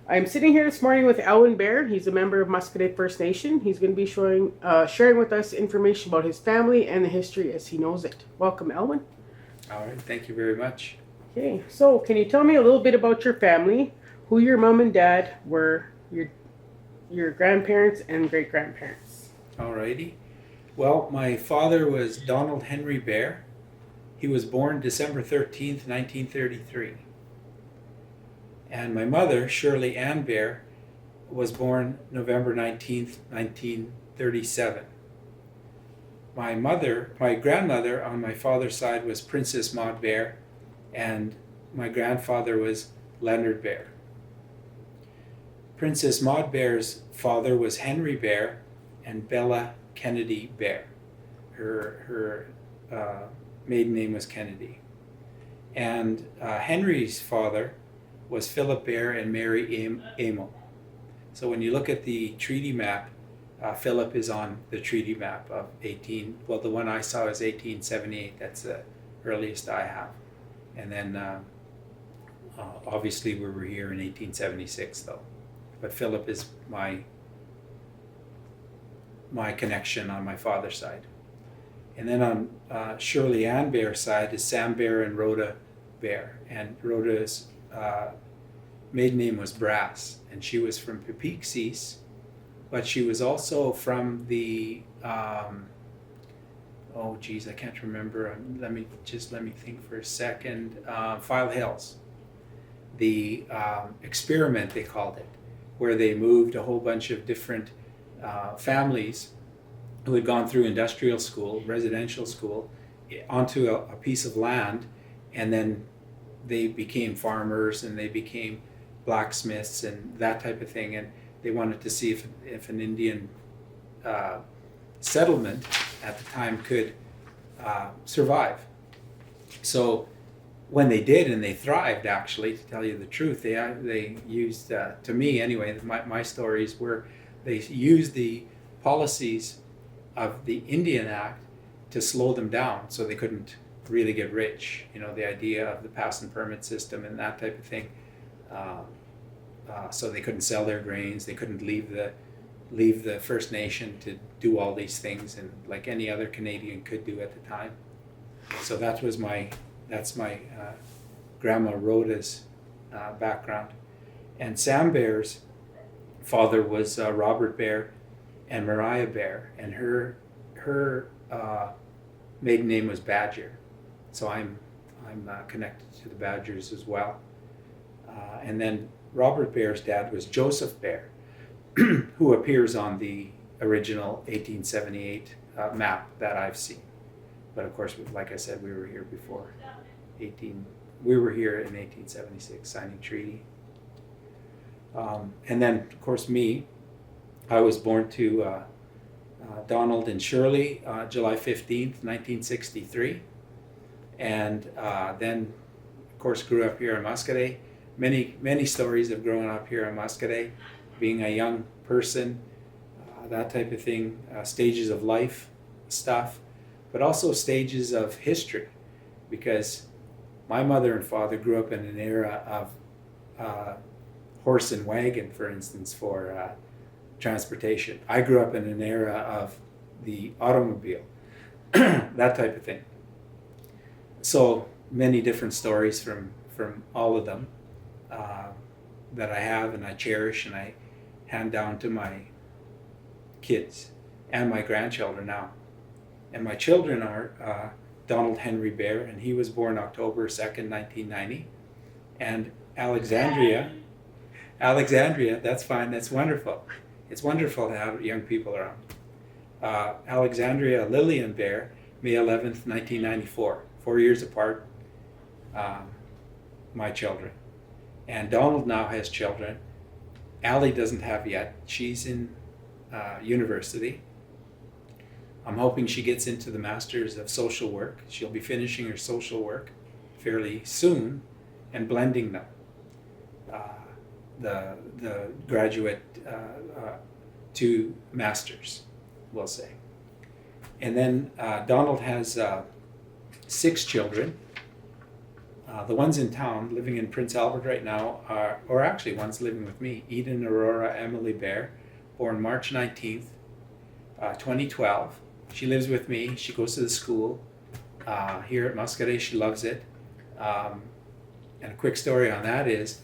I'm sitting here this morning with Elwin Bear. He's a member of Muscoda First Nation. He's going to be sharing with us information about his family and the history as he knows it. Welcome, Elwin. All right, thank you very much. Okay, so can you tell me a little bit about your family, who your mom and dad were, your grandparents and great grandparents? All righty. Well, my father was Donald Henry Bear. He was born December 13th, 1933. And my mother, Shirley Ann Bear, was born November 19th, 1937. My grandmother on my father's side was Princess Maud Bear, and my grandfather was Leonard Bear. Princess Maud Bear's father was Henry Bear and Bella Kennedy Bear. Her maiden name was Kennedy. And Henry's father was Philip Bear and Mary Amo. So when you look at the treaty map, Philip is on the treaty map of the one I saw is 1878. That's the earliest I have. And then obviously we were here in 1876 though. But Philip is my connection on my father's side. And then on Shirley Ann Bear's side is Sam Bear and Rhoda Bear. And Rhoda's maiden name was Brass, and she was from Pepeeksis, but she was also from the I can't remember. Let me think for a second. File Hills, the experiment they called it, where they moved a whole bunch of different families who had gone through industrial school, residential school, onto a piece of land, and then they became farmers and they became blacksmiths and that type of thing, and they wanted to see if an Indian settlement at the time could survive. So when they did, and they thrived, actually, to tell you the truth, they used, to me anyway, my stories were, they used the policies of the Indian Act to slow them down so they couldn't really get rich. You know, the idea of the pass and permit system and that type of thing. So they couldn't sell their grains, they couldn't leave the First Nation to do all these things, and like any other Canadian could do at the time. So that's my grandma Rhoda's background. And Sam Bear's father was Robert Bear and Mariah Bear, and her maiden name was Badger. So I'm connected to the Badgers as well. And then Robert Bear's dad was Joseph Bear, who appears on the original 1878 map that I've seen. But of course, like I said, we were here before we were here in 1876 signing treaty. And then, of course, I was born to Donald and Shirley July 15th, 1963. And then, of course, grew up here in Muscoda. Many stories of growing up here in Muscoda, being a young person, that type of thing, stages of life stuff, but also stages of history, because my mother and father grew up in an era of horse and wagon, for instance, for transportation. I grew up in an era of the automobile, that type of thing. So many different stories from all of them that I have and I cherish and I hand down to my kids and my grandchildren now. And my children are Donald Henry Bear, and he was born October 2nd, 1990. And Alexandria, that's fine, that's wonderful. It's wonderful to have young people around. Alexandria Lillian Bear, May 11th, 1994, 4 years apart, my children. And Donald now has children. Allie doesn't have yet. She's in university. I'm hoping she gets into the Masters of Social Work. She'll be finishing her social work fairly soon and blending them. The graduate to masters, we'll say. And then Donald has 6 children. The ones in town living in Prince Albert right now are, or actually one's living with me, Eden Aurora Emily Bear, born March 19th, 2012. She lives with me. She goes to the school here at Muscadet. She loves it. And a quick story on that is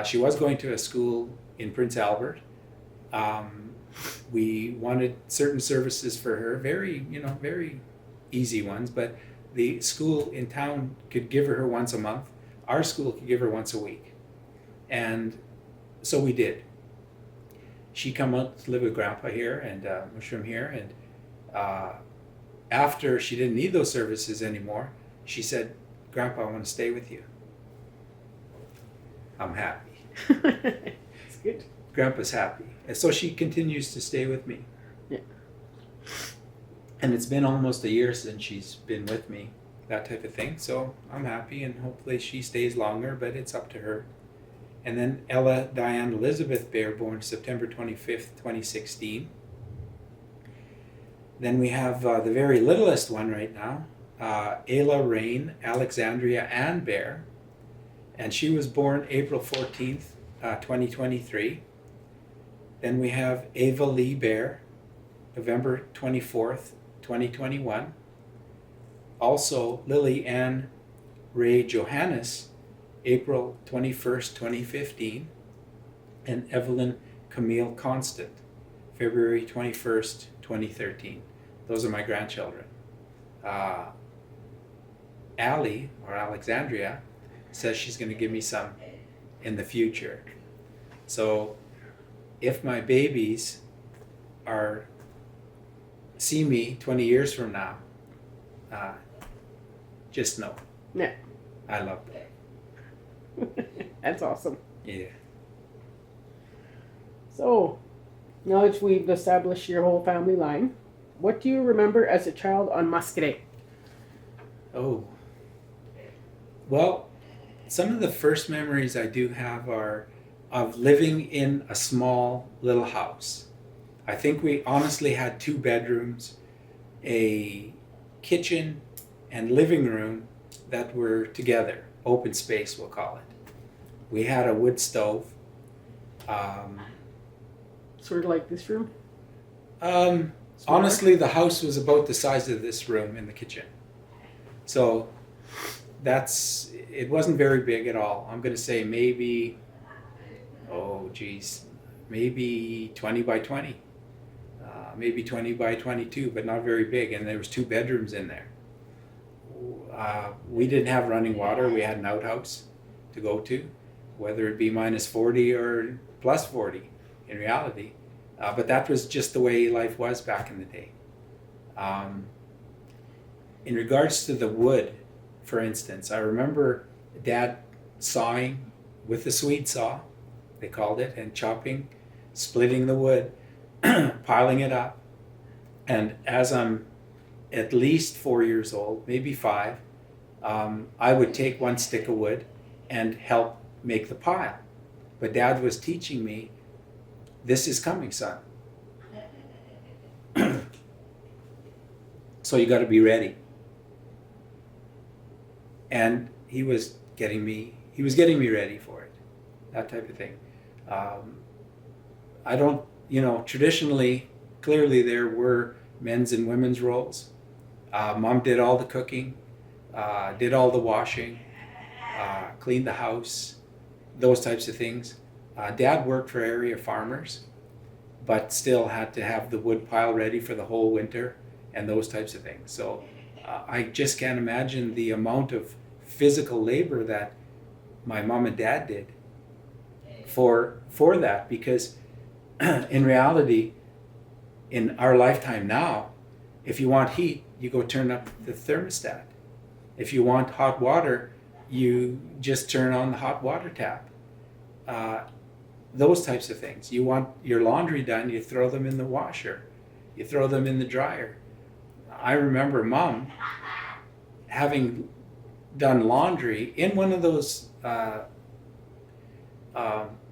she was going to a school in Prince Albert. We wanted certain services for her, very easy ones, but the school in town could give her once a month. Our school could give her once a week. And so we did. She come out to live with Grandpa here and Mushroom here, and after she didn't need those services anymore, she said, Grandpa, I want to stay with you. I'm happy. That's good. Grandpa's happy. And so she continues to stay with me. Yeah. And it's been almost a year since she's been with me, that type of thing. So I'm happy, and hopefully she stays longer, but it's up to her. And then Ella Diane Elizabeth Bear, born September 25th, 2016. Then we have the very littlest one right now, Ayla Rain Alexandria Ann Bear. And she was born April 14th, 2023. Then we have Ava Lee Bear, November 24th, 2021. Also, Lily Ann Ray Johannes, April 21st, 2015. And Evelyn Camille Constant, February 21st, 2013. Those are my grandchildren. Allie, or Alexandria, says she's going to give me some in the future. So if my babies see me 20 years from now, just know. Yeah. I love them. That's awesome. Yeah. So, now that we've established your whole family line, what do you remember as a child on Muscadet? Oh. Well, some of the first memories I do have are of living in a small little house. I think we honestly had 2 bedrooms, a kitchen and living room that were together, open space we'll call it. We had a wood stove. Sort of like this room? Honestly, the house was about the size of this room in the kitchen. So it wasn't very big at all. I'm going to say maybe, maybe 20 by 20. Maybe 20 by 22, but not very big. And there was 2 bedrooms in there. We didn't have running water. We had an outhouse to go to, whether it be minus 40 or plus 40 in reality. But that was just the way life was back in the day. In regards to the wood, for instance, I remember Dad sawing with the Swede saw, they called it, and chopping, splitting the wood, piling it up. And as I'm at least 4 years old, maybe 5, I would take one stick of wood and help make the pile. But Dad was teaching me, this is coming, son. So you got to be ready. And he was getting me ready for it, that type of thing. I don't, traditionally, clearly there were men's and women's roles. Mom did all the cooking, did all the washing, cleaned the house, those types of things. Dad worked for area farmers, but still had to have the wood pile ready for the whole winter and those types of things. So I just can't imagine the amount of physical labor that my mom and dad did for that, because in reality, in our lifetime now, if you want heat, you go turn up the thermostat. If you want hot water, you just turn on the hot water tap. Those types of things. You want your laundry done, you throw them in the washer. You throw them in the dryer. I remember Mom having done laundry in one of those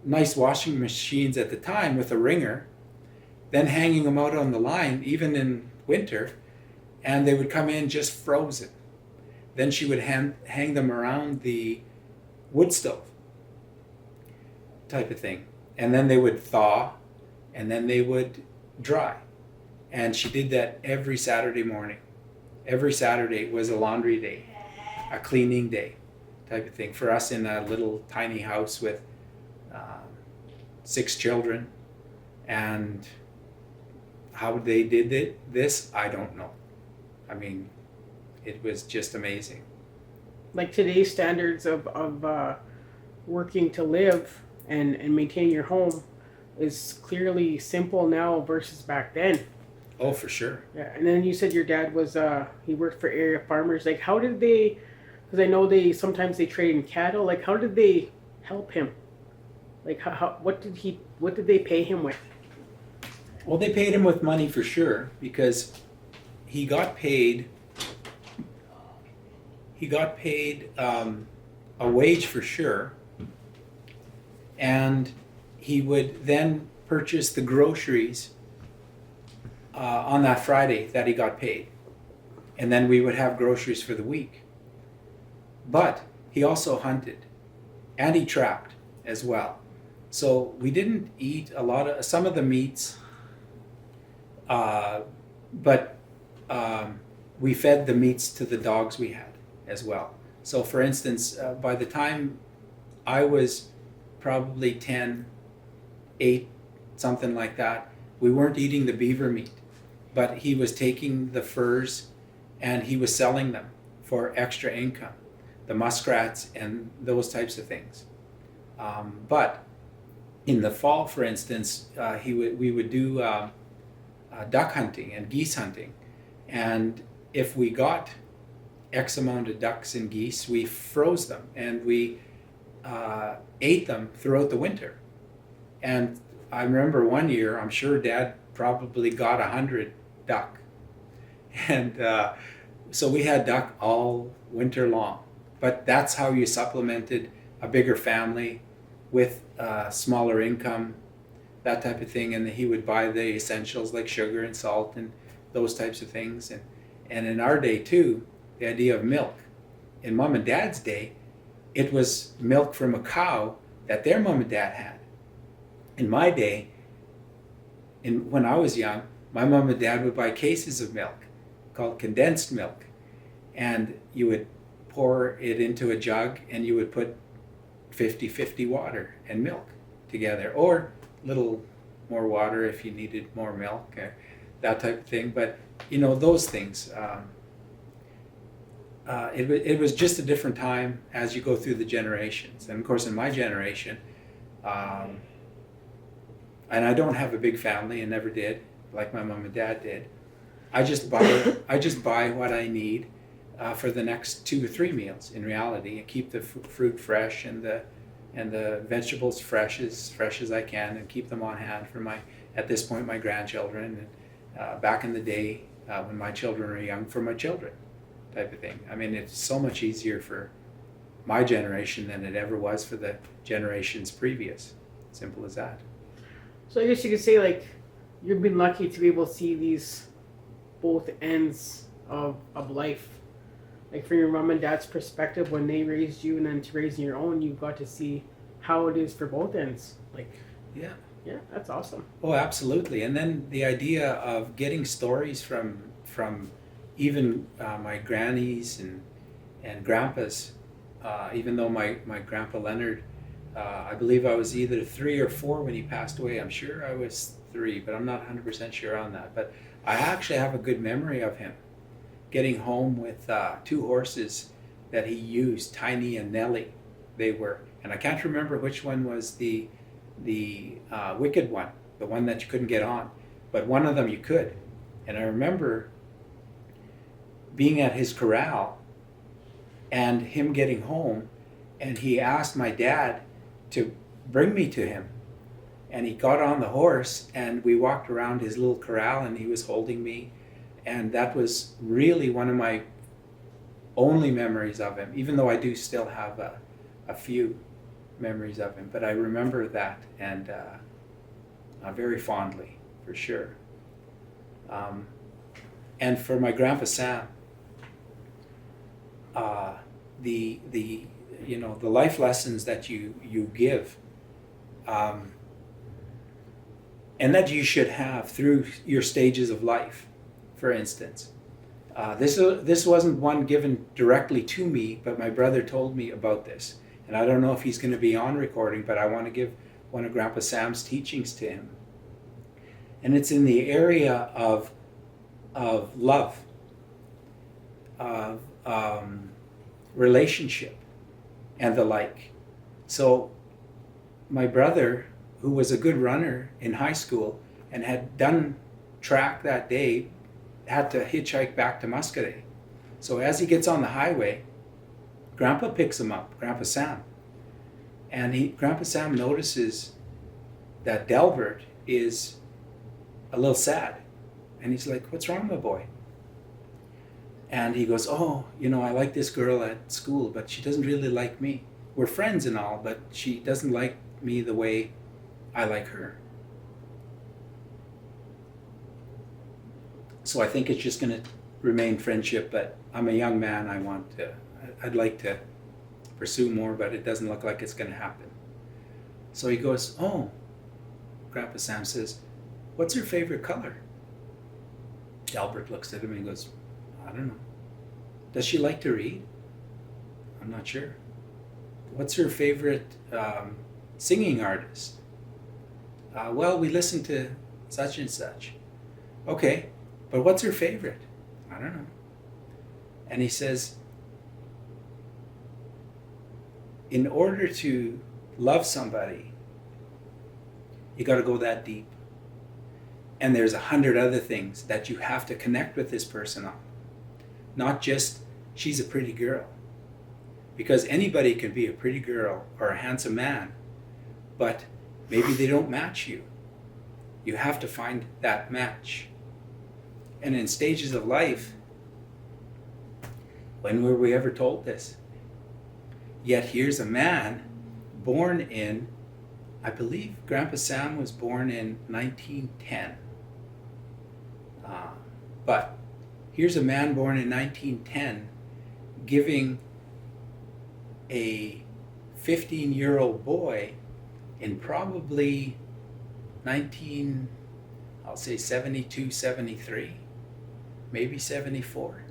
nice washing machines at the time with a wringer, then hanging them out on the line, even in winter, and they would come in just frozen. then she would hang them around the wood stove type of thing. And then they would thaw, and then they would dry. And she did that every Saturday morning. Every Saturday was a laundry day, a cleaning day type of thing for us in a little tiny house with 6 children. And how they did this, I don't know. I mean, it was just amazing. Like today's standards of working to live and maintain your home is clearly simple now versus back then. Oh, for sure. Yeah, and then you said your dad was he worked for area farmers. Like, how did they? Because I know they sometimes they trade in cattle. Like, how did they help him? Like, how what did they pay him with? Well, they paid him with money for sure, because he got paid. He got paid a wage for sure, and he would then purchase the groceries on that Friday that he got paid, and then we would have groceries for the week. But he also hunted, and he trapped as well. So we didn't eat a lot of some of the meats, but we fed the meats to the dogs we had as well. So for instance, by the time I was probably 10, 8, something like that, we weren't eating the beaver meat, but he was taking the furs and he was selling them for extra income, the muskrats and those types of things. But in the fall, for instance, we would do duck hunting and geese hunting, and if we got X amount of ducks and geese, we froze them and we ate them throughout the winter. And I remember one year, I'm sure Dad probably got 100 duck, and so we had duck all winter long. But that's how you supplemented a bigger family with smaller income, that type of thing. And he would buy the essentials like sugar and salt and those types of things. And in our day too, the idea of milk. In Mom and Dad's day, it was milk from a cow that their mom and dad had. In my day, when I was young, my mom and dad would buy cases of milk called condensed milk, and you would pour it into a jug and you would put 50-50 water and milk together, or a little more water if you needed more milk, that type of thing. But those things, it was just a different time as you go through the generations. And of course in my generation, and I don't have a big family and never did, like my mom and dad did. I just buy what I need for the next 2 or 3 meals in reality, and keep the fruit fresh and the vegetables fresh as I can, and keep them on hand for at this point my grandchildren, and back in the day when my children were young, for my children, type of thing. I mean, it's so much easier for my generation than it ever was for the generations previous. Simple as that. So I guess you could say, like, you've been lucky to be able to see these both ends of life. Like, from your mom and dad's perspective when they raised you, and then to raising your own, you got to see how it is for both ends. Like, yeah, that's awesome. Oh, absolutely. And then the idea of getting stories from even my grannies and grandpas, even though my grandpa Leonard, I believe I was either 3 or 4 when he passed away. I'm sure I was 3, but I'm not 100% sure on that. But I actually have a good memory of him getting home with 2 horses that he used, Tiny and Nellie, they were. And I can't remember which one was the wicked one, the one that you couldn't get on, but one of them you could. And I remember being at his corral and him getting home, and he asked my dad to bring me to him. And he got on the horse and we walked around his little corral and he was holding me. And that was really one of my only memories of him, even though I do still have a few memories of him. But I remember that, and very fondly, for sure. And for my grandpa Sam, the the life lessons that you give, and that you should have through your stages of life. For instance, this wasn't one given directly to me, but my brother told me about this, and I don't know if he's going to be on recording, but I want to give one of Grandpa Sam's teachings to him, and it's in the area of love, of relationship, and the like. So my brother, who was a good runner in high school and had done track that day, had to hitchhike back to Muscadet. So as he gets on the highway, Grandpa picks him up, Grandpa Sam. And Grandpa Sam notices that Delbert is a little sad. And he's like, "What's wrong, my boy?" And he goes, "Oh, I like this girl at school, but she doesn't really like me. We're friends and all, but she doesn't like me the way I like her. So I think it's just going to remain friendship, but I'm a young man. I'd like to pursue more, but it doesn't look like it's going to happen." So he goes, "Oh," Grandpa Sam says, "What's her favorite color?" Albert looks at him and he goes, "I don't know." "Does she like to read?" "I'm not sure." "What's her favorite singing artist?" "Well, we listen to such and such." "Okay, but what's her favorite?" "I don't know." And he says, in order to love somebody, you got to go that deep. And there's 100 other things that you have to connect with this person on. Not just, she's a pretty girl. Because anybody can be a pretty girl or a handsome man, but maybe they don't match you. You have to find that match. And in stages of life, when were we ever told this? Yet here's a man born in, I believe Grandpa Sam was born in 1910. But here's a man born in 1910 giving a 15-year-old boy in probably 72, 73, maybe 74,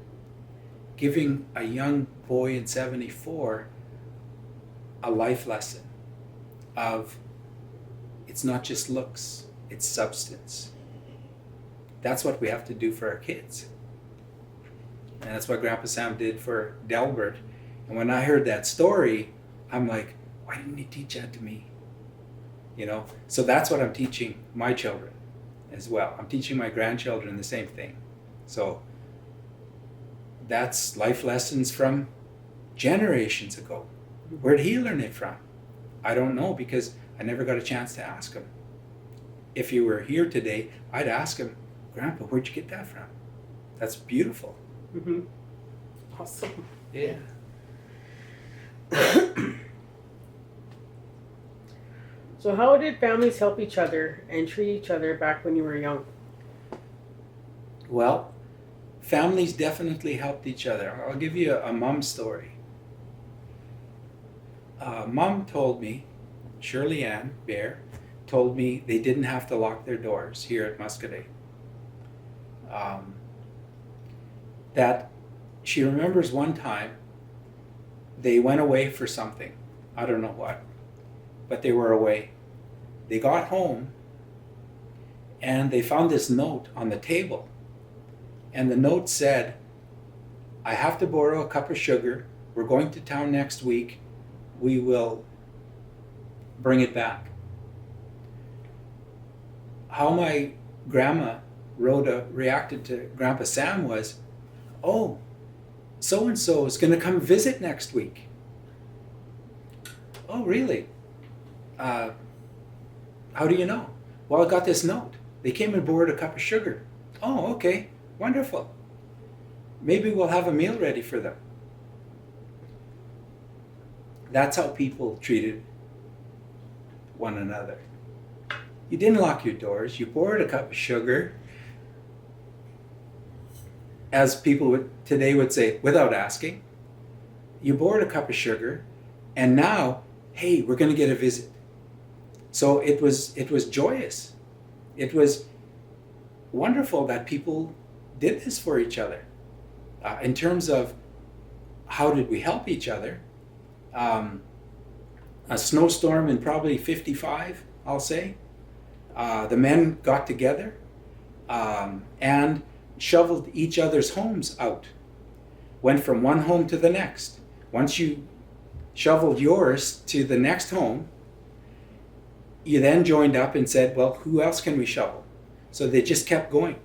giving a young boy in 74 a life lesson of it's not just looks, it's substance. That's what we have to do for our kids. And that's what Grandpa Sam did for Delbert. And when I heard that story, I'm like, why didn't he teach that to me? So that's what I'm teaching my children as well. I'm teaching my grandchildren the same thing. So that's life lessons from generations ago. Where did he learn it from? I don't know, because I never got a chance to ask him. If he were here today, I'd ask him, "Grandpa, where'd you get that from? That's beautiful." Mm-hmm. Awesome. Yeah. So how did families help each other and treat each other back when you were young? Well, families definitely helped each other. I'll give you a mom story. Mom told me, Shirley Ann Bear, told me they didn't have to lock their doors here at Muscadet. That she remembers one time they went away for something. I don't know what, but they were away. They got home and they found this note on the table. And the note said, "I have to borrow a cup of sugar. We're going to town next week. We will bring it back." How my grandma Rhoda reacted to Grandpa Sam was, "Oh, so-and-so is going to come visit next week." "Oh, really? How do you know?" "Well, I got this note. They came and borrowed a cup of sugar." "Oh, okay, wonderful. Maybe we'll have a meal ready for them." That's how people treated one another. You didn't lock your doors. You borrowed a cup of sugar, as people today would say, without asking. you borrowed a cup of sugar, and now, hey, we're going to get a visit. So it was joyous. It was wonderful that people did this for each other. In terms of how did we help each other, a snowstorm in probably 55, I'll say, the men got together and shoveled each other's homes out. Went from one home to the next. Once you shoveled yours to the next home, you then joined up and said, well, who else can we shovel? So they just kept going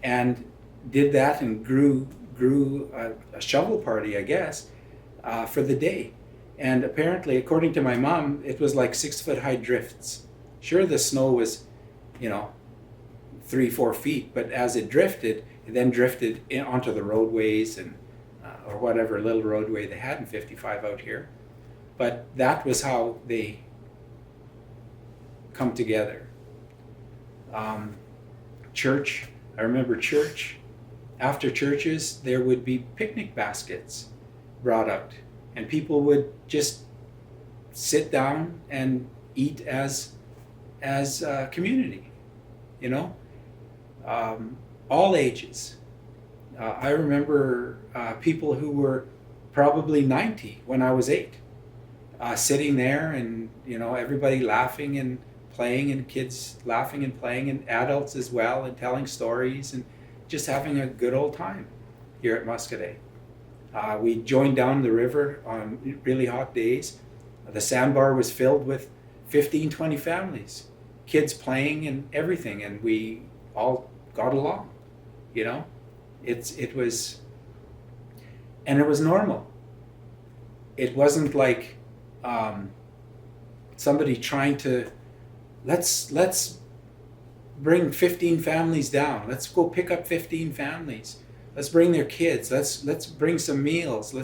and did that and grew a shovel party, I guess, for the day. And apparently, according to my mom, it was like 6-foot high drifts. Sure, the snow was, 3-4 feet, but as it then drifted onto the roadways and or whatever little roadway they had in 55 out here. But that was how they come together. Church, I remember church. After churches, there would be picnic baskets brought out, and people would just sit down and eat as a community, all ages. I remember people who were probably 90 when I was 8, sitting there and, everybody laughing and playing, and kids laughing and playing, and adults as well, and telling stories and just having a good old time here at Muscadet. We joined down the river on really hot days. The sandbar was filled with 15, 20 families, kids playing and everything, and we all got along, It was normal. It wasn't like somebody trying to, let's bring 15 families down. Let's go pick up 15 families. Let's bring their kids. Let's bring some meals.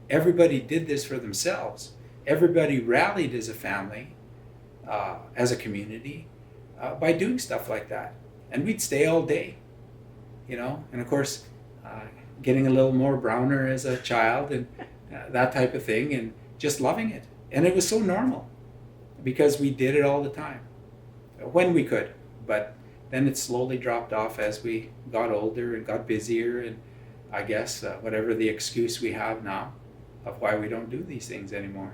Everybody did this for themselves. Everybody rallied as a family, as a community, by doing stuff like that. And we'd stay all day, and of course, getting a little more browner as a child and that type of thing, and just loving it. And it was so normal because we did it all the time when we could. But then it slowly dropped off as we got older and got busier, and I guess whatever the excuse we have now of why we don't do these things anymore.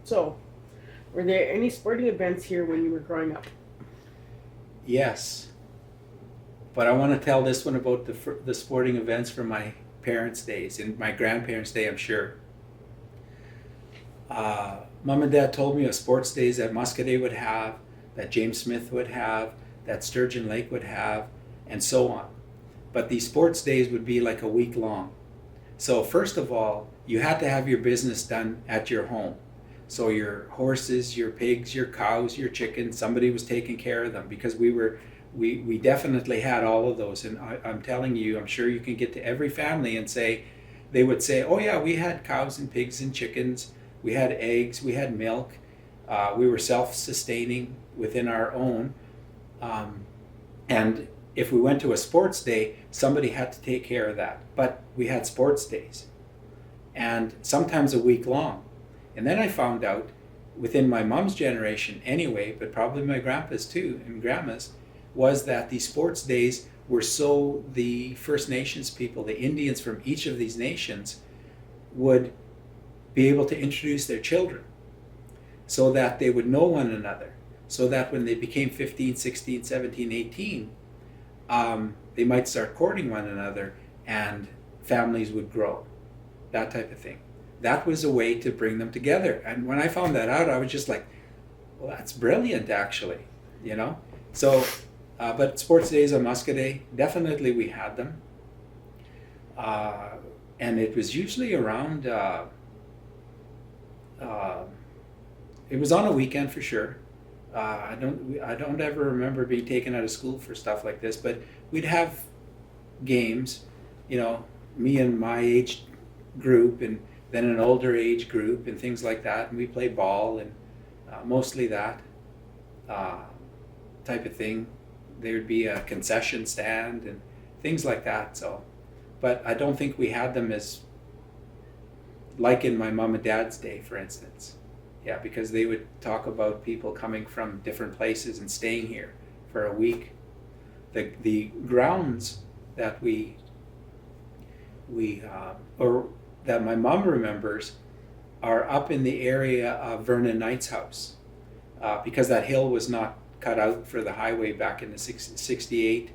So, were there any sporting events here when you were growing up? Yes, but I want to tell this one about the sporting events from my parents' days and my grandparents' day, I'm sure. Mom and Dad told me of sports days that Muscadet would have, that James Smith would have, that Sturgeon Lake would have, and so on. But these sports days would be like a week long. So first of all, you had to have your business done at your home. So your horses, your pigs, your cows, your chickens, somebody was taking care of them, because we definitely had all of those. And I'm telling you, I'm sure you can get to every family and they would say, oh yeah, we had cows and pigs and chickens, we had eggs, we had milk, we were self-sustaining within our own. And if we went to a sports day, somebody had to take care of that. But we had sports days, and sometimes a week long. And then I found out, within my mom's generation anyway, but probably my grandpa's too, and grandma's, was that these sports days were so the First Nations people, the Indians from each of these nations, would be able to introduce their children so that they would know one another, so that when they became 15, 16, 17, 18, they might start courting one another and families would grow, that type of thing. That was a way to bring them together. And when I found that out, I was just like, well, that's brilliant, actually, So, but sports days on Muscadet, definitely we had them. And it was usually around, it was on a weekend for sure. I don't ever remember being taken out of school for stuff like this, but we'd have games, me and my age group, and then an older age group and things like that, and we play ball and mostly that type of thing. There would be a concession stand and things like that. So, but I don't think we had them as like in my mom and dad's day, for instance. Yeah, because they would talk about people coming from different places and staying here for a week. The grounds that we or that my mom remembers are up in the area of Vernon Knight's house, because that hill was not cut out for the highway back in the 68.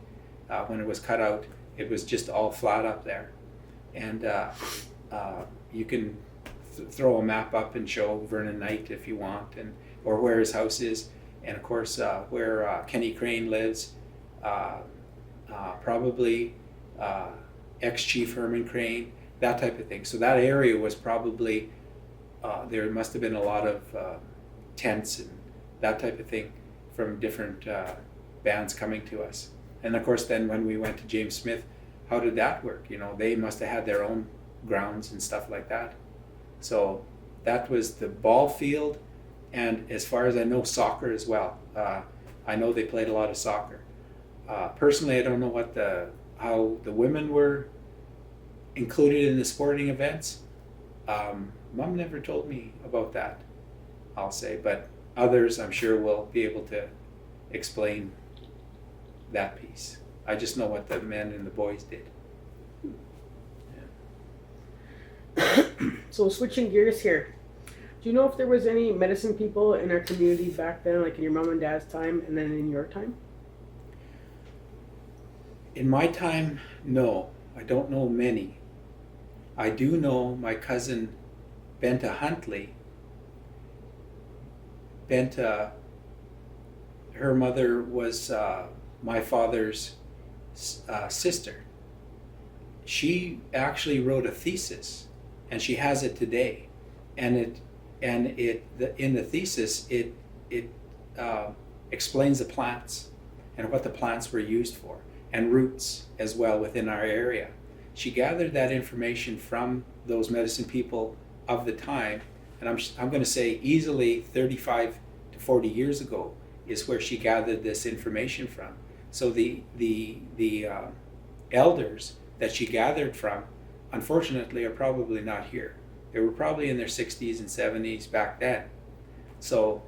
When it was cut out, it was just all flat up there. And you can throw a map up and show Vernon Knight if you want, and or where his house is, and of course where Kenny Crane lives, probably ex-Chief Herman Crane, that type of thing. So that area was probably, there must have been a lot of tents and that type of thing from different bands coming to us. And of course then when we went to James Smith, how did that work? You know, they must have had their own grounds and stuff like that. So that was the ball field, and as far as I know, soccer as well. I know they played a lot of soccer. Personally, I don't know how the women were included in the sporting events. Mom never told me about that, I'll say, but others I'm sure will be able to explain that piece. I just know what the men and the boys did. So switching gears here, do you know if there was any medicine people in our community back then, like in your mom and dad's time, and then in your time? In my time, no. I don't know many. I do know my cousin Benta Huntley. Benta, her mother was my father's sister. She actually wrote a thesis, and she has it today. And in the thesis it explains the plants and what the plants were used for, and roots as well within our area. She gathered that information from those medicine people of the time, and I'm going to say easily 35 to 40 years ago is where she gathered this information from. So the elders that she gathered from, unfortunately, are probably not here. They were probably in their 60s and 70s back then. So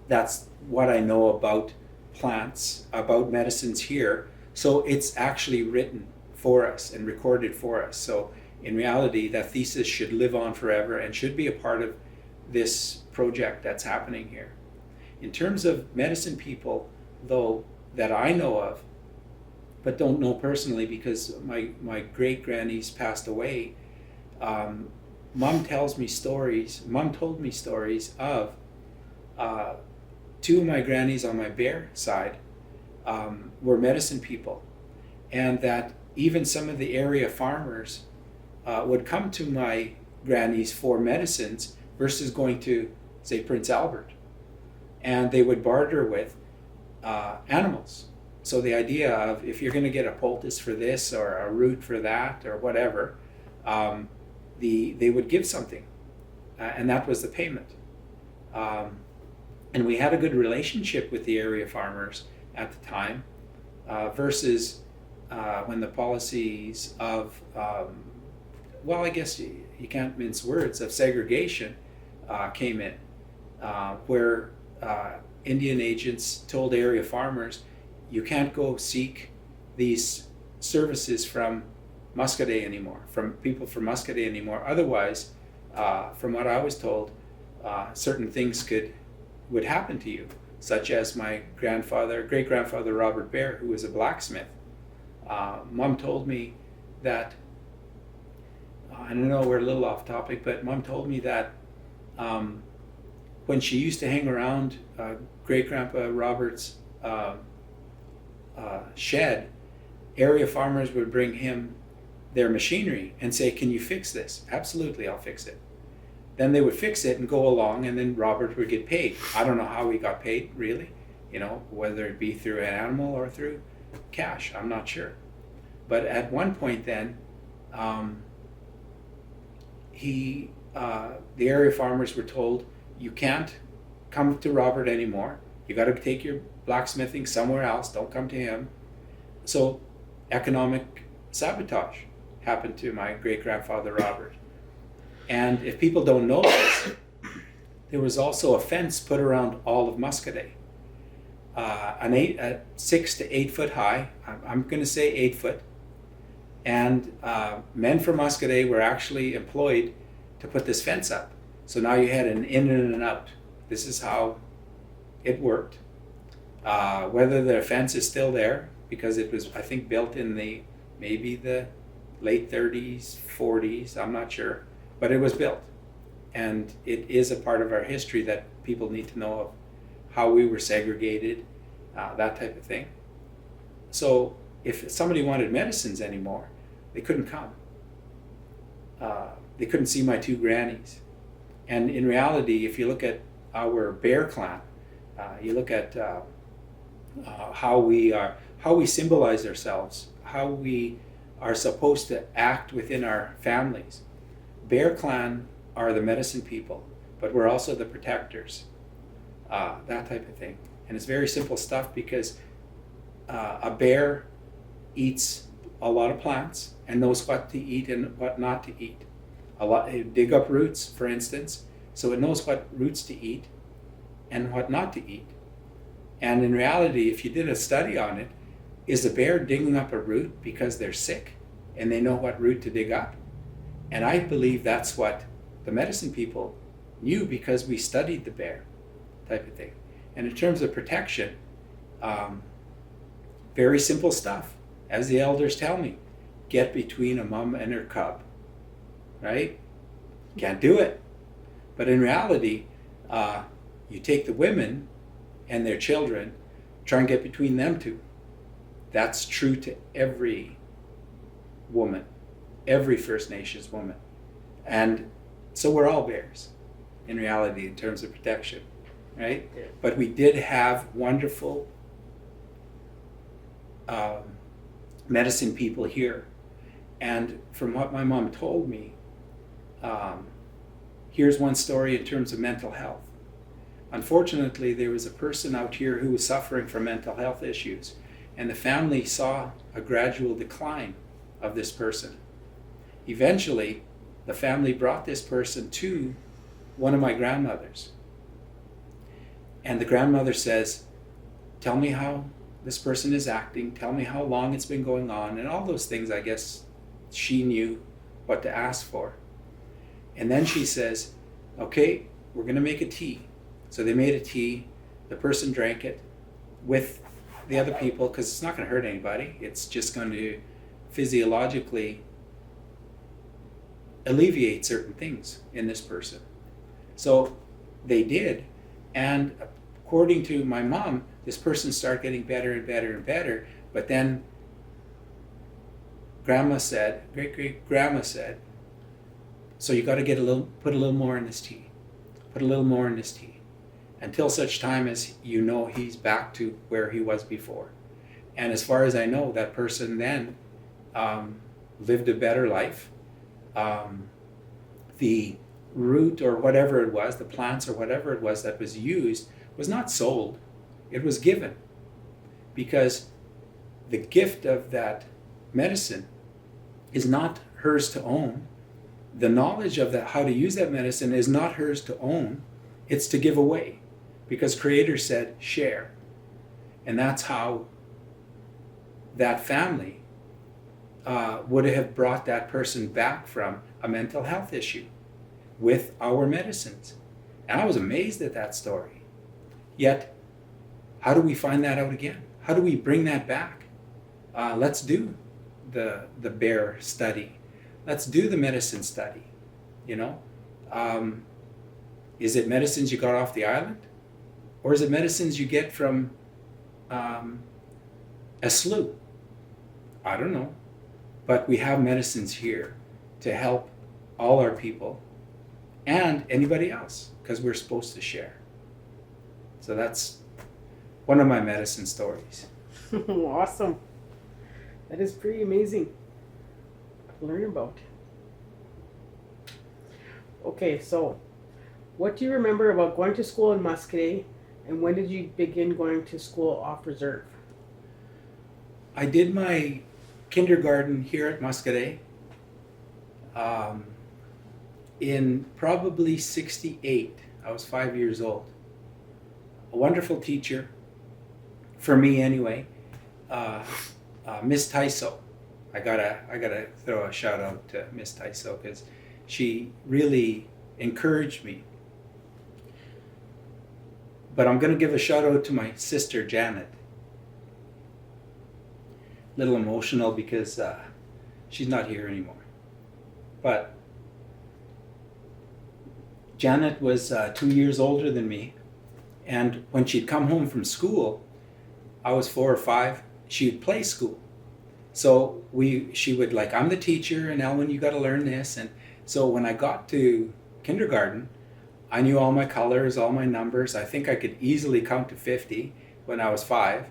that's what I know about plants, about medicines here. So it's actually written for us and recorded for us. So in reality, that thesis should live on forever and should be a part of this project that's happening here. In terms of medicine people, though, that I know of, but don't know personally because my great-grannies passed away, Mom told me stories of two of my grannies on my Bear side were medicine people, and that even some of the area farmers would come to my grannies for medicines versus going to, say, Prince Albert, and they would barter with animals. So the idea of, if you're going to get a poultice for this or a root for that or whatever, they would give something, and that was the payment. And we had a good relationship with the area farmers at the time, versus when the policies of, well, I guess you can't mince words, of segregation came in, where Indian agents told area farmers, you can't go seek these services from Muscadet anymore, from people from Muscadet anymore. Otherwise, from what I was told, certain things would happen to you, such as my great-grandfather Robert Bear, who was a blacksmith. Mom told me that, I don't know, we're a little off topic, but Mom told me that when she used to hang around great-grandpa Robert's shed, area farmers would bring him their machinery and say, can you fix this? Absolutely, I'll fix it. Then they would fix it and go along, and then Robert would get paid. I don't know how he got paid, really, whether it be through an animal or through cash, I'm not sure. But at one point then, the area farmers were told, you can't come to Robert anymore. You got to take your blacksmithing somewhere else. Don't come to him. So economic sabotage happened to my great-grandfather Robert. And if people don't know this, there was also a fence put around all of Muscadet, a 6 to 8 foot high. I'm going to say 8 foot. And men from Muscadet were actually employed to put this fence up. So now you had an in and an out. This is how it worked. Whether the fence is still there, because it was, I think, built in maybe the late 30s, 40s, I'm not sure, but it was built. And it is a part of our history that people need to know of, how we were segregated, that type of thing. So if somebody wanted medicines anymore, they couldn't come. They couldn't see my two grannies. And in reality, if you look at our Bear clan, you look at how we symbolize ourselves, how we are supposed to act within our families. Bear clan are the medicine people, but we're also the protectors, that type of thing. And it's very simple stuff, because a bear eats a lot of plants and knows what to eat and what not to eat. Dig up roots, for instance, so it knows what roots to eat and what not to eat. And in reality, if you did a study on it, is the bear digging up a root because they're sick and they know what root to dig up? And I believe that's what the medicine people knew, because we studied the bear, type of thing. And in terms of protection, very simple stuff. As the elders tell me, get between a mom and her cub, right? Can't do it. But in reality, you take the women and their children, try and get between them two. That's true to every woman, every First Nations woman. And so we're all bears, in reality, in terms of protection, right? Yeah. But we did have wonderful medicine people here. And from what my mom told me, here's one story in terms of mental health. Unfortunately, there was a person out here who was suffering from mental health issues, and the family saw a gradual decline of this person. Eventually, the family brought this person to one of my grandmothers. And the grandmother says, tell me how this person is acting, tell me how long it's been going on, and all those things. I guess she knew what to ask for. And then she says, okay, we're going to make a tea. So they made a tea, the person drank it with the other people, because it's not going to hurt anybody. It's just going to physiologically alleviate certain things in this person. So they did, and according to my mom, this person started getting better and better and better, but then Grandma said, great-great-grandma said, so you got to put a little more in this tea, put a little more in this tea, until such time as you know he's back to where he was before. And as far as I know, that person then lived a better life. The root or whatever it was, the plants or whatever it was that was used, was not sold, it was given. Because the gift of that medicine is not hers to own. The knowledge of that, how to use that medicine, is not hers to own, it's to give away. Because Creator said, share. And that's how that family would have brought that person back from a mental health issue with our medicines. And I was amazed at that story. Yet, how do we find that out again? How do we bring that back? Let's do the bear study. Let's do the medicine study. Is it medicines you got off the island? Or is it medicines you get from a slough? I don't know. But we have medicines here to help all our people and anybody else, because we're supposed to share. So that's one of my medicine stories. Awesome. That is pretty amazing to learn about. Okay, so what do you remember about going to school in Muscadet, and when did you begin going to school off reserve? I did my kindergarten here at Muscadet in probably 68. I was 5 years old. A wonderful teacher, for me anyway, Miss Tyso. I gotta throw a shout out to Miss Tyso because she really encouraged me. But I'm gonna give a shout out to my sister Janet. A little emotional because she's not here anymore. But Janet was 2 years older than me, and when she'd come home from school, I was 4 or 5, she'd play school. So she would like, I'm the teacher, and Elwin, you got to learn this. And so when I got to kindergarten, I knew all my colors, all my numbers. I think I could easily count to 50 when I was 5,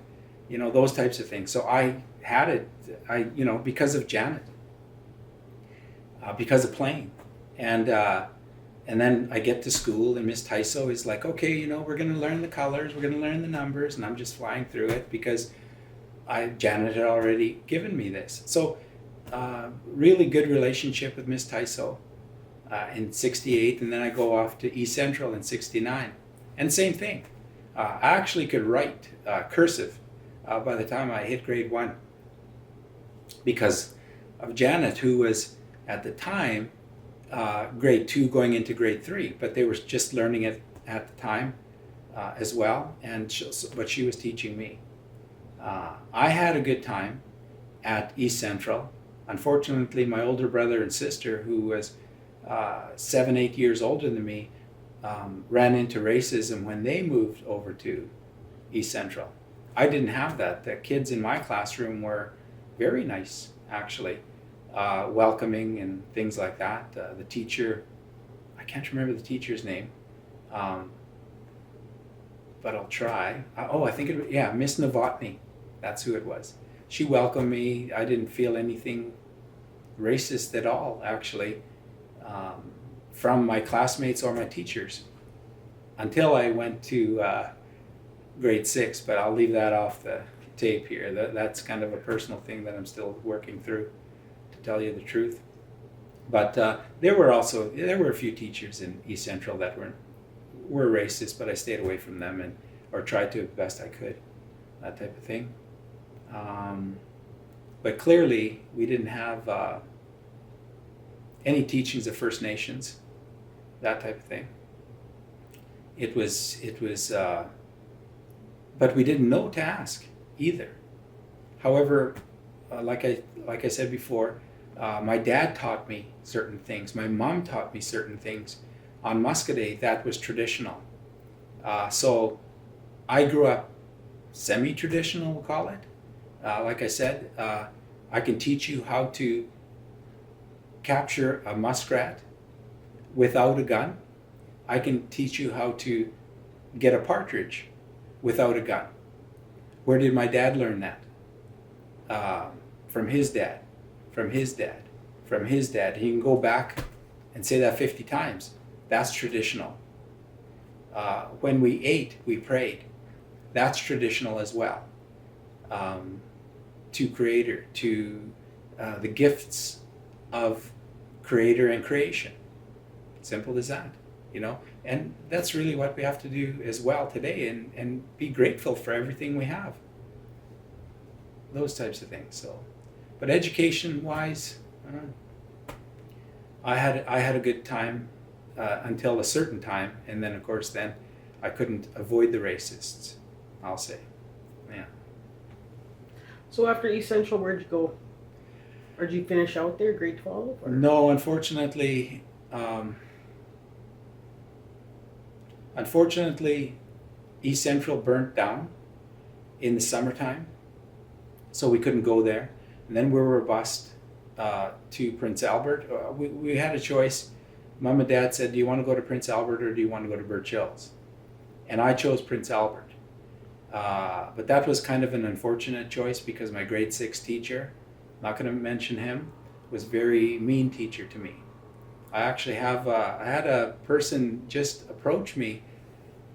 those types of things. So I had it, because of Janet, because of playing. And then I get to school, and Miss Tyso is like, okay, we're going to learn the colors, we're going to learn the numbers, and I'm just flying through it because Janet had already given me this. So really good relationship with Miss Tyso in 68, and then I go off to East Central in 69. And same thing. I actually could write cursive by the time I hit grade 1 because of Janet, who was at the time grade 2 going into grade 3, but they were just learning it at the time as well, but she was teaching me. I had a good time at East Central. Unfortunately, my older brother and sister, who was 7, 8 years older than me, ran into racism when they moved over to East Central. I didn't have that. The kids in my classroom were very nice, actually, welcoming and things like that. The teacher, I can't remember the teacher's name, but I'll try. I think Miss Novotny. That's who it was. She welcomed me. I didn't feel anything racist at all, actually, from my classmates or my teachers until I went to grade 6, but I'll leave that off the tape here. That's kind of a personal thing that I'm still working through, to tell you the truth. But there were a few teachers in East Central that were racist, but I stayed away from them or tried to the best I could, that type of thing. But clearly we didn't have any teachings of First Nations, that type of thing. It was, but we didn't know to ask either. However, like I said before, my dad taught me certain things. My mom taught me certain things on Muscadet that was traditional. So I grew up semi-traditional, we'll call it. Like I said, I can teach you how to capture a muskrat without a gun. I can teach you how to get a partridge without a gun. Where did my dad learn that? From his dad, from his dad, from his dad. He can go back and say that 50 times. That's traditional. When we ate, we prayed. That's traditional as well. To Creator, to the gifts of Creator and creation. Simple as that, And that's really what we have to do as well today, and be grateful for everything we have. Those types of things. So, but education-wise, I had a good time until a certain time, and then of course then I couldn't avoid the racists, I'll say. Yeah. So after East Central, where'd you go? Or did you finish out there, grade 12? Or? No, unfortunately, East Central burnt down in the summertime, so we couldn't go there. And then we were bused to Prince Albert. We had a choice. Mom and Dad said, do you want to go to Prince Albert or do you want to go to Birch Hills? And I chose Prince Albert. But that was kind of an unfortunate choice because my grade 6 teacher, not going to mention him, was a very mean teacher to me. I actually I had a person just approach me,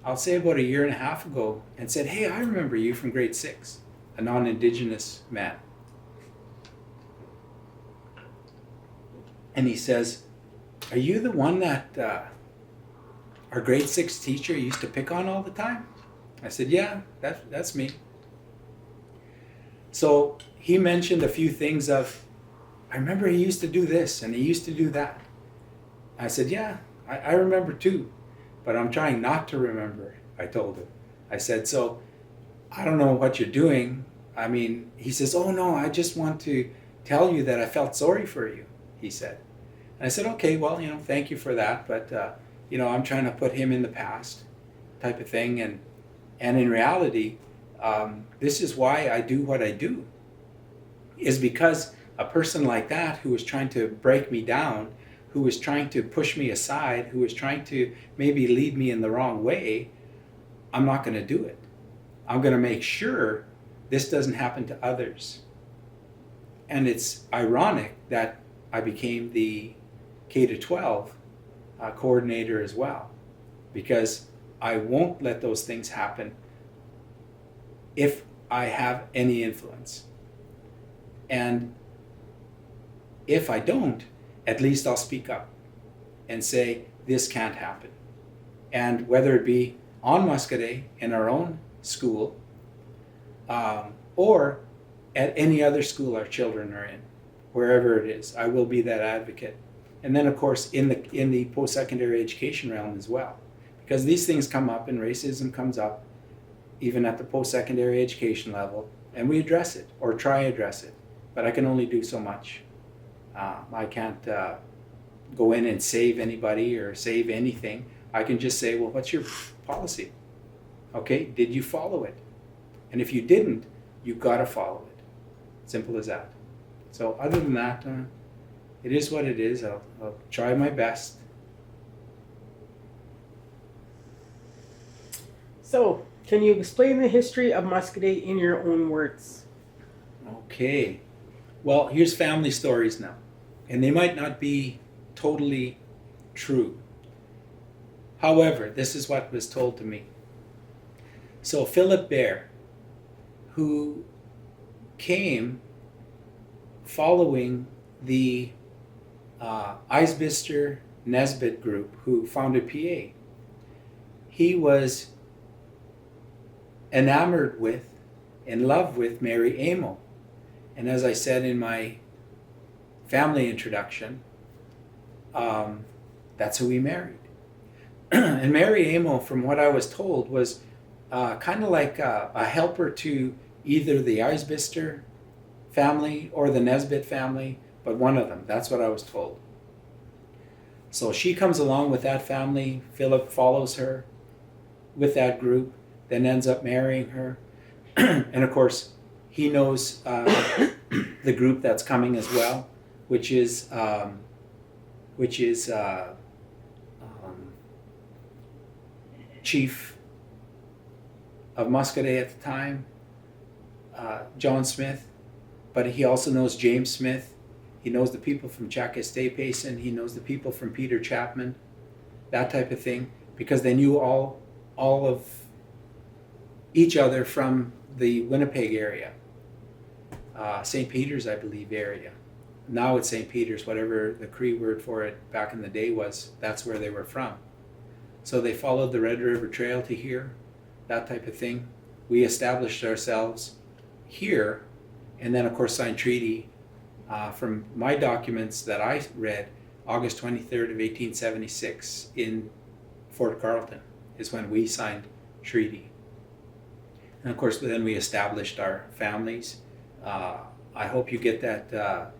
I'll say about a year and a half ago, and said, hey, I remember you from grade 6, a non-Indigenous man. And he says, "Are you the one that our grade 6 teacher used to pick on all the time?" I said, "Yeah, that's me." So he mentioned a few things of, "I remember he used to do this and he used to do that." I said, "Yeah, I remember too, but I'm trying not to remember," I told him. I said, "So I don't know what you're doing." I mean, he says, "Oh no, I just want to tell you that I felt sorry for you," he said. And I said, "Okay, well, thank you for that, but I'm trying to put him in the past," type of thing. And in reality, this is why I do what I do, is because a person like that who was trying to break me down, who was trying to push me aside, who was trying to maybe lead me in the wrong way, I'm not going to do it. I'm going to make sure this doesn't happen to others. And it's ironic that I became the K-12 coordinator as well, because I won't let those things happen if I have any influence. And if I don't, at least I'll speak up and say, this can't happen. And whether it be on Muscadet in our own school, or at any other school our children are in, wherever it is, I will be that advocate. And then, of course, in the post-secondary education realm as well, because these things come up and racism comes up even at the post-secondary education level, and we address it or try to address it. But I can only do so much. I can't go in and save anybody or save anything. I can just say, well, what's your policy? Okay, did you follow it? And if you didn't, you got to follow it. Simple as that. So other than that, it is what it is. I'll try my best. So, can you explain the history of Muscadet in your own words? Okay. Well, here's family stories now. And they might not be totally true. However, this is what was told to me. So Philip Bear, who came following the Eisbister Nesbitt group who founded PA, he was enamored with, in love with Mary Amo. And as I said in my family introduction, that's who he married. And Mary Amo, from what I was told, was kind of like a helper to either the Eisbister family or the Nesbitt family, but one of them. That's what I was told. So she comes along with that family. Philip follows her with that group, then ends up marrying her. And of course, he knows the group that's coming as well, which is chief of Muscadet at the time, John Smith, but he also knows James Smith. He knows the people from Chac-Estate Payson. He knows the people from Peter Chapman, that type of thing, because they knew all of each other from the Winnipeg area, St. Peter's, I believe, area. Now it's St. Peter's, whatever the Cree word for it back in the day was, that's where they were from. So they followed the Red River Trail to here, that type of thing. We established ourselves here, and then of course signed treaty. From my documents that I read, August 23rd of 1876 in Fort Carlton is when we signed treaty. And of course then we established our families. I hope you get that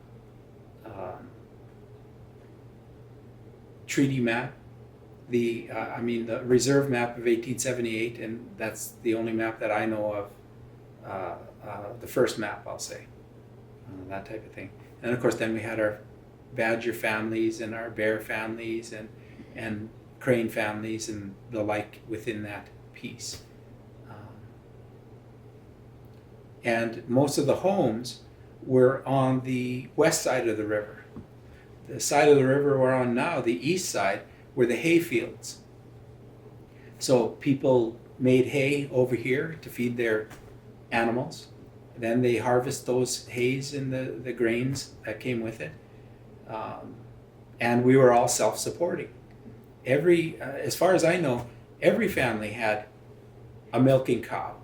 treaty map, the reserve map of 1878, and that's the only map that I know of, the first map, I'll say, that type of thing. And of course then we had our Badger families and our Bear families and Crane families and the like within that piece. And most of the homes were on the west side of the river. The side of the river we're on now, the east side, were the hay fields. So people made hay over here to feed their animals. Then they harvest those hays and the grains that came with it. and we were all self-supporting. As far as I know, every family had a milking cow,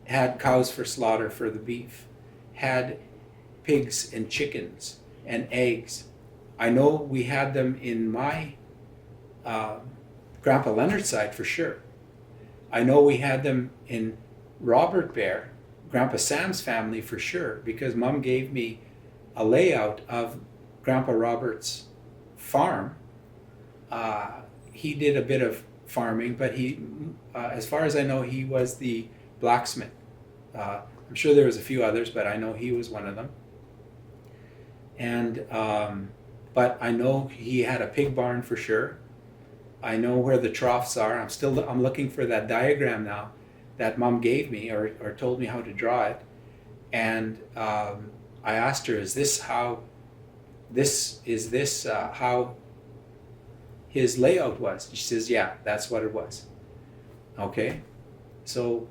had cows for slaughter for the beef, had pigs and chickens and eggs. I know we had them in my Grandpa Leonard's side for sure. I know we had them in Robert Bear, Grandpa Sam's family for sure, because Mom gave me a layout of Grandpa Robert's farm. He did a bit of farming, but as far as I know, he was the blacksmith. I'm sure there was a few others, but I know he was one of them. And but I know he had a pig barn for sure. I know where the troughs are. I'm looking for that diagram now that Mom gave me or told me how to draw it. And I asked her, is this how his layout was? She says, yeah, that's what it was. Okay, so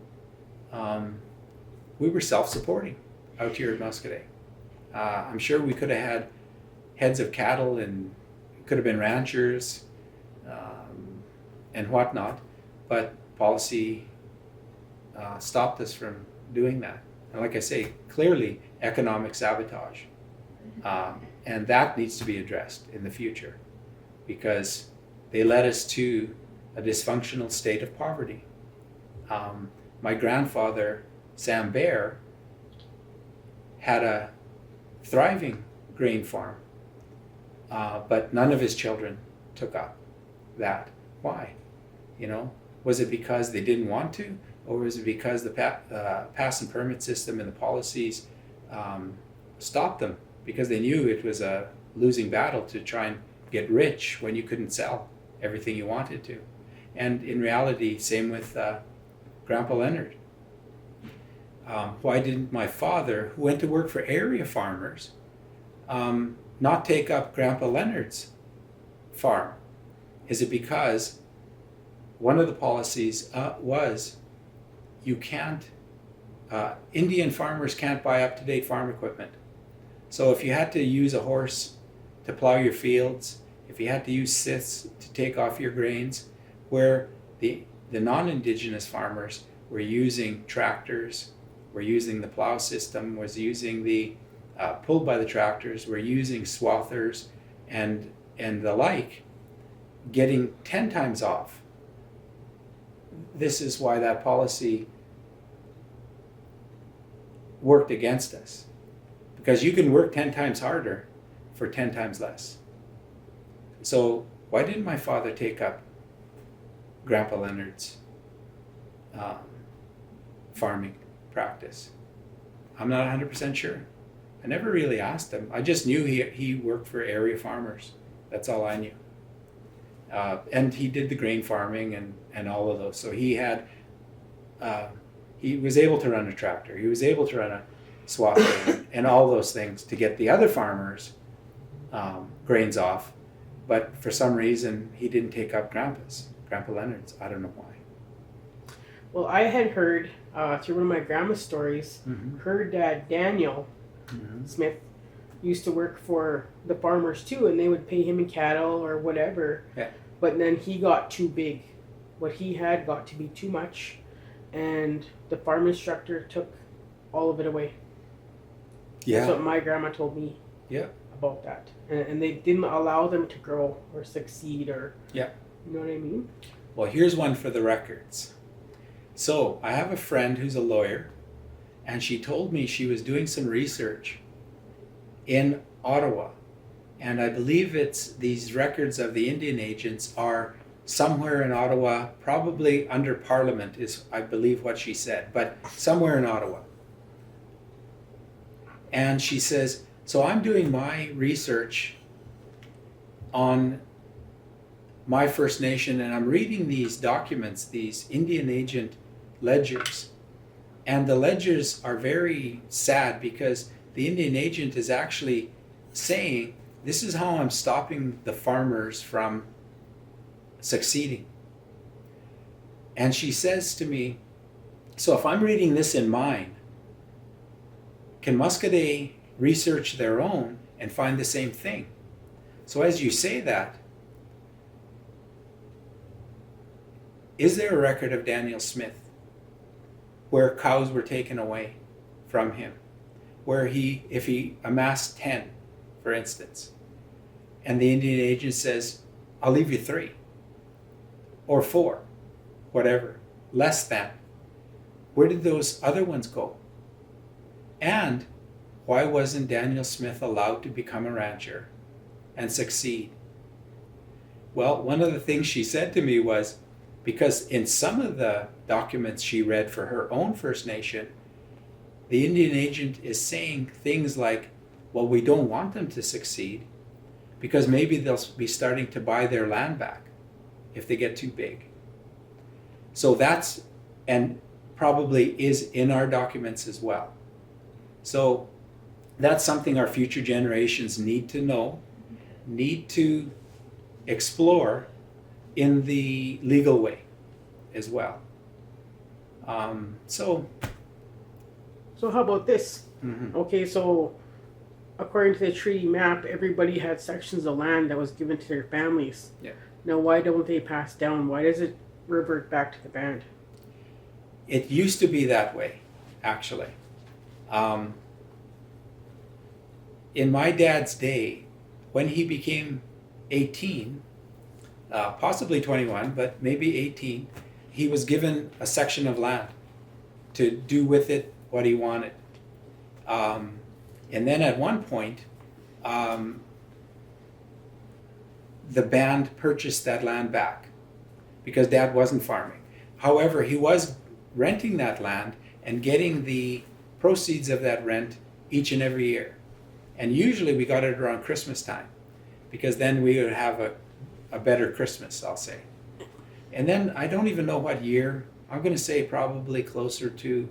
we were self-supporting out here at Muscadet. I'm sure we could have had heads of cattle and could have been ranchers and whatnot, but policy stopped us from doing that. And like I say, clearly economic sabotage. And that needs to be addressed in the future because they led us to a dysfunctional state of poverty. My grandfather, Sam Bear, had a thriving grain farm, but none of his children took up that. Why? Was it because they didn't want to, or was it because the pass and permit system and the policies stopped them because they knew it was a losing battle to try and get rich when you couldn't sell everything you wanted to? And in reality, same with Grandpa Leonard. Why didn't my father, who went to work for area farmers, not take up Grandpa Leonard's farm? Is it because one of the policies was you can't, Indian farmers can't buy up-to-date farm equipment. So if you had to use a horse to plow your fields, if you had to use scythes to take off your grains, where the non-Indigenous farmers were using tractors, were using the plow system, was using the pulled by the tractors, were using swathers and the like, getting 10 times off. This is why that policy worked against us. Because you can work 10 times harder for 10 times less. So why didn't my father take up Grandpa Leonard's farming practice? I'm not 100% sure. I never really asked him. I just knew he worked for area farmers. That's all I knew. And he did the grain farming and all of those. So he was able to run a tractor. He was able to run a swather and all those things to get the other farmers' grains off. But for some reason, he didn't take up Grandpa Leonard's. I don't know why. Well, I had heard through one of my grandma's stories, heard that Daniel Smith used to work for the farmers too, and they would pay him in cattle or whatever. Yeah. But then he got too big. What he had got to be too much, and the farm instructor took all of it away. Yeah. That's what my grandma told me. Yeah. About that, and they didn't allow them to grow or succeed or. Yeah. You know what I mean? Well, here's one for the records. So I have a friend who's a lawyer, and she told me she was doing some research in Ottawa, and I believe it's these records of the Indian agents are somewhere in Ottawa, probably under Parliament is I believe what she said, but somewhere in Ottawa. And she says, so I'm doing my research on my First Nation, and I'm reading these documents, these Indian agent ledgers. And the ledgers are very sad because the Indian agent is actually saying, this is how I'm stopping the farmers from succeeding. And she says to me, so if I'm reading this in mine, can Muscadet research their own and find the same thing? So as you say that, is there a record of Daniel Smith where cows were taken away from him? Where if he amassed 10, for instance, and the Indian agent says, I'll leave you 3 or 4, whatever, less than. Where did those other ones go? And why wasn't Daniel Smith allowed to become a rancher and succeed? Well, one of the things she said to me was, because in some of the documents she read for her own First Nation, the Indian agent is saying things like, well, we don't want them to succeed because maybe they'll be starting to buy their land back if they get too big. So that's, and probably is in our documents as well. So that's something our future generations need to know, need to explore in the legal way as well. So how about this? mhm. Okay, so according to the treaty map, everybody had sections of land that was given to their families. Yeah. Now, why don't they pass down? Why does it revert back to the band? It used to be that way, actually. In my dad's day, when he became 18, possibly 21, but maybe 18, he was given a section of land to do with it what he wanted. And then at one point, the band purchased that land back because Dad wasn't farming. However, he was renting that land and getting the proceeds of that rent each and every year. And usually we got it around Christmas time because then we would have a better Christmas, I'll say. And then I don't even know what year. I'm going to say probably closer to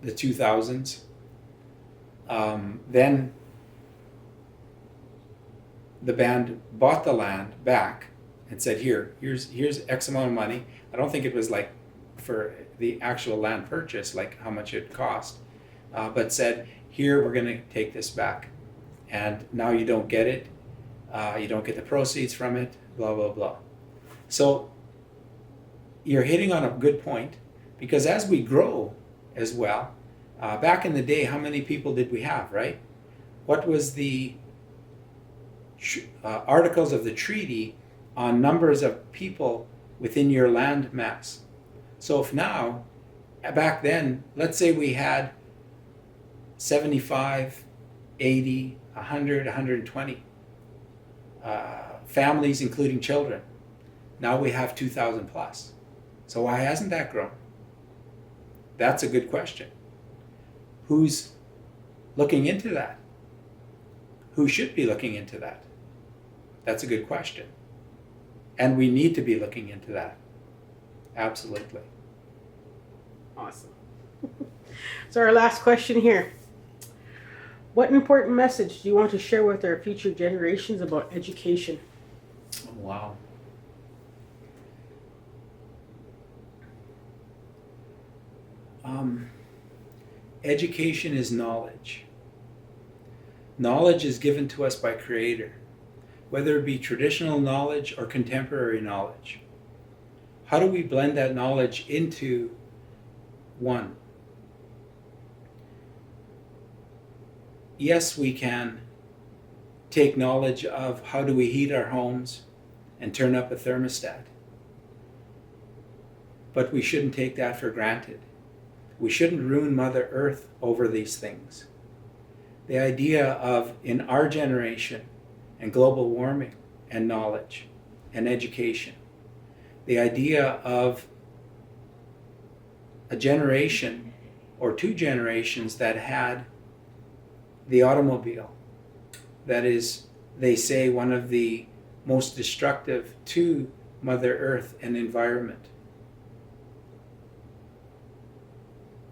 the 2000s. Then the band bought the land back and said, here's X amount of money. I don't think it was like for the actual land purchase, like how much it cost, but said, here, we're going to take this back. And now you don't get it. You don't get the proceeds from it, blah, blah, blah. So you're hitting on a good point, because as we grow as well, back in the day, how many people did we have, right? What was the articles of the treaty on numbers of people within your land mass? So if now, back then, let's say we had 75, 80, 100, 120 families, including children. Now we have 2,000 plus. So why hasn't that grown? That's a good question. Who's looking into that? Who should be looking into that? That's a good question. And we need to be looking into that. Absolutely. Awesome. So our last question here. What important message do you want to share with our future generations about education? Oh, wow. Education is knowledge. Knowledge is given to us by Creator, whether it be traditional knowledge or contemporary knowledge. How do we blend that knowledge into one? Yes, we can take knowledge of how do we heat our homes and turn up a thermostat. But we shouldn't take that for granted. We shouldn't ruin Mother Earth over these things. The idea of, in our generation, and global warming and knowledge and education, the idea of a generation or 2 generations that had the automobile, that is, they say, one of the most destructive to Mother Earth and environment.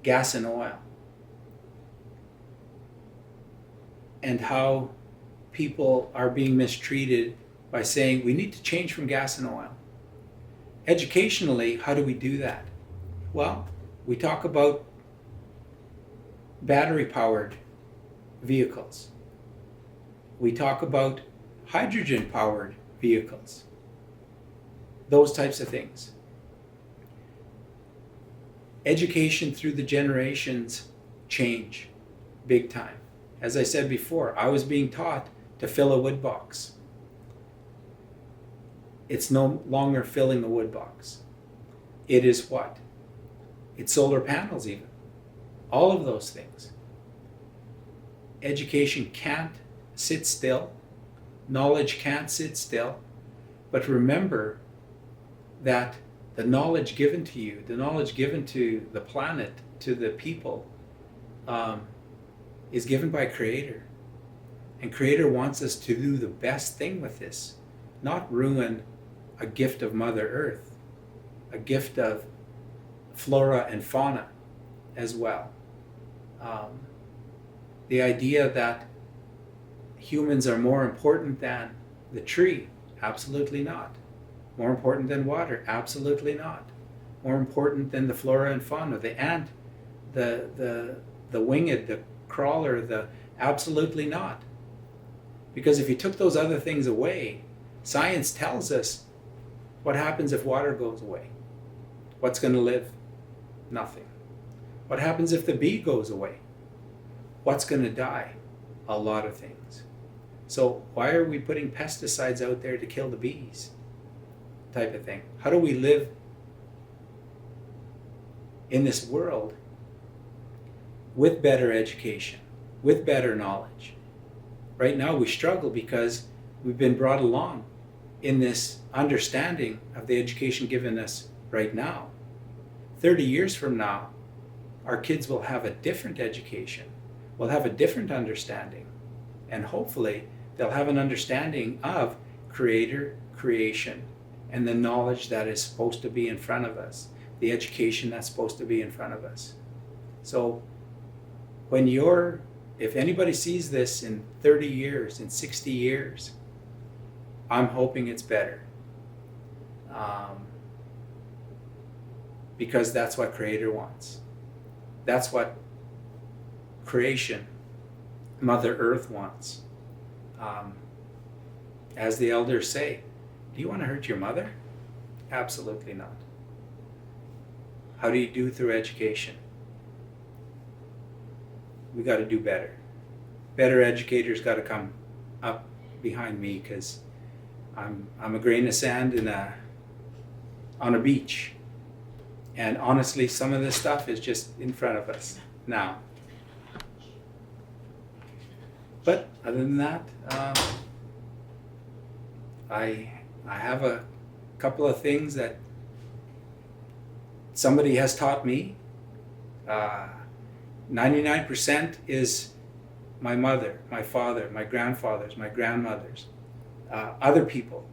Gas and oil. And how people are being mistreated by saying we need to change from gas and oil. Educationally, how do we do that? Well, we talk about battery-powered vehicles. We talk about hydrogen-powered vehicles. Those types of things. Education through the generations change big time. As I said before, I was being taught to fill a wood box. It's no longer filling a wood box. It is what? It's solar panels even. All of those things. Education can't sit still. Knowledge can't sit still. But remember that the knowledge given to you, the knowledge given to the planet, to the people, is given by Creator. And Creator wants us to do the best thing with this, not ruin a gift of Mother Earth, a gift of flora and fauna as well. The idea that humans are more important than the tree, absolutely not. More important than water, absolutely not. More important than the flora and fauna, the ant, the winged, the crawler, absolutely not. Because if you took those other things away, science tells us what happens if water goes away. What's going to live? Nothing. What happens if the bee goes away? What's going to die? A lot of things. So why are we putting pesticides out there to kill the bees? Type of thing. How do we live in this world with better education, with better knowledge? Right now we struggle because we've been brought along in this understanding of the education given us right now. 30 years from now, our kids will have a different education, will have a different understanding, and hopefully they'll have an understanding of Creator, creation, and the knowledge that is supposed to be in front of us, the education that's supposed to be in front of us. So if anybody sees this in 30 years, in 60 years, I'm hoping it's better. Because that's what Creator wants. That's what creation, Mother Earth wants. As the elders say, do you want to hurt your mother? Absolutely not. How do you do through education? We got to do better. Better educators got to come up behind me because I'm a grain of sand on a beach. And honestly, some of this stuff is just in front of us now. But other than that, I have a couple of things that somebody has taught me. 99% is my mother, my father, my grandfathers, my grandmothers, other people.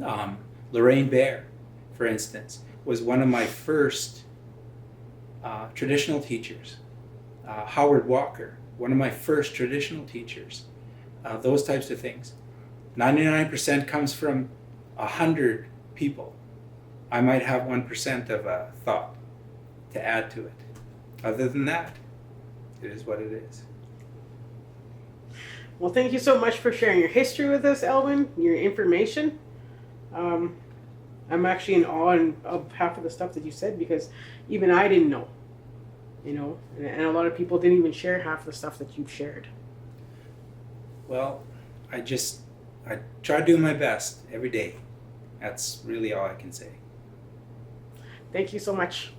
Elwin Bear, for instance, was one of my first traditional teachers. Howard Walker, one of my first traditional teachers. Those types of things. 99% comes from 100 people. I might have 1% of a thought to add to it. Other than that, it is what it is. Well, thank you so much for sharing your history with us, Elwin, your information. I'm actually in awe of half of the stuff that you said because even I didn't know, and a lot of people didn't even share half the stuff that you've shared. Well, I try to do my best every day. That's really all I can say. Thank you so much.